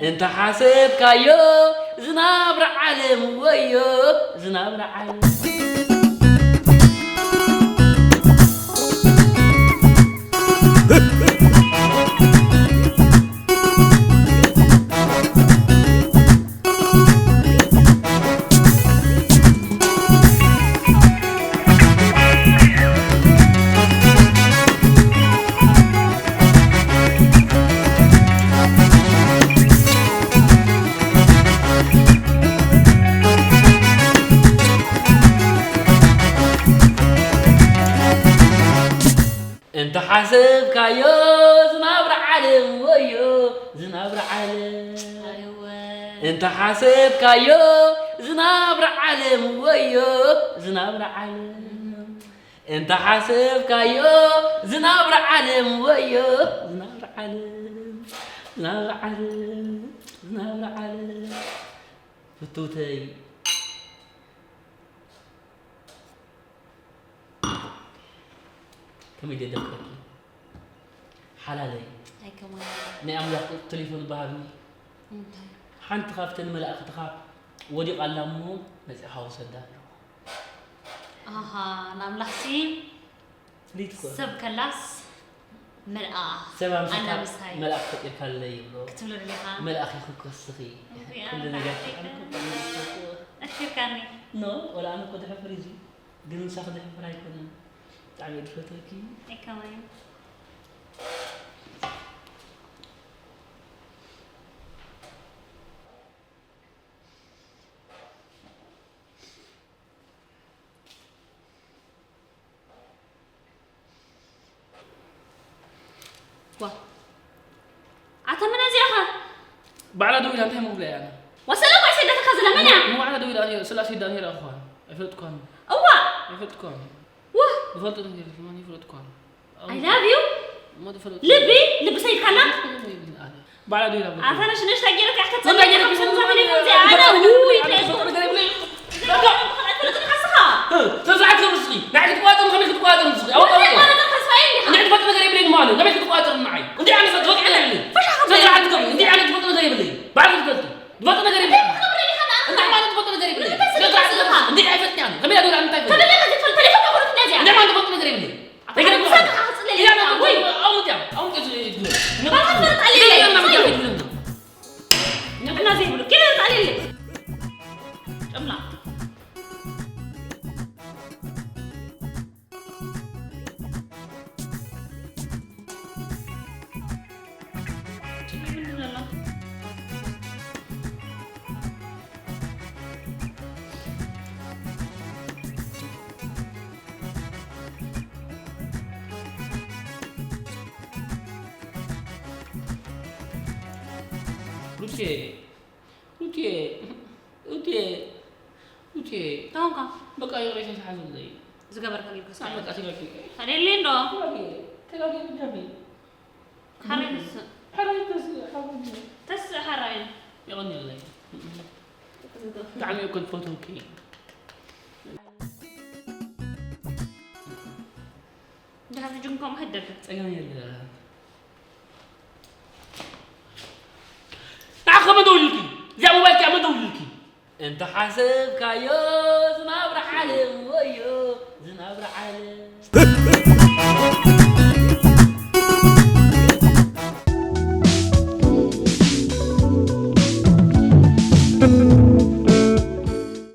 انت حاسب كايو زناب العالم ويو زناب العالم انت حاسب كايو زناب العالم ويو زناب العالم انت حاسب كايو زناب العالم ويو زناب العالم انت حاسب كايو زناب العالم ويو زناب العالم زناب العالم زناب العالم فتوتي كم يدي دكتور حلالي هاي كمان نعم لك التليفون بهذا حنت خافت الملأ تخاف ودي قال لهم بس حاوس الدار نعم لحسي ليتكو سب كلاس مرأة سبع أنا مسك بس هاي ملأ كتير كلي بلو كتب له ريحة ملأ أخي خوك الصغي كل نجاح أكثر كاني نو ولا أنا كنت حفريزي قلنا ساخذ حفراي كنا تعمل فتوكي هاي كمان عتمنا زيها بعد دويل أنت هم ولا أنا وسلام على سيدتك خزلة منع مو على دويل أنا سلاسي دانير أخوان أفرتكم أوا أفرتكم واه دفلت دانير ما يفرتكم I love you ما دفلت لبي سيد خلا بعد دويل أنا عارفة شنو اشتاقيلك احكي ما تصدق تجي خمسة في نظام سنة تليفون زي أنا وهو تزعل خمسي نحكي تقاتل خليك تقاتل مصري أو أنت فترة قريب لي مالي قبل تقاتل معي أنت عم تفضل على تزعل تقول أنت عم تفضل قريب لي بعد تفضل تفضل قريب لي أنت عم تفضل قريب لي أنت عرفتني أنا قبل أقول أنت أنت ما تفضل قريب لي Utie. Tahu kah? Baka yung rasa sa hasil day. Juga berkali kali. Sama kasi lagi. Ada lindo. Lagi jabi. Haris. Haris. Tas harain. Yan yun lagi. Kami yung foto kay. Dah jengkau mahadar. Ayan yun. Ako madulki. Diyan mo ba kaya madulki? انت حاسب كايو زناب العالم ويو زناب العالم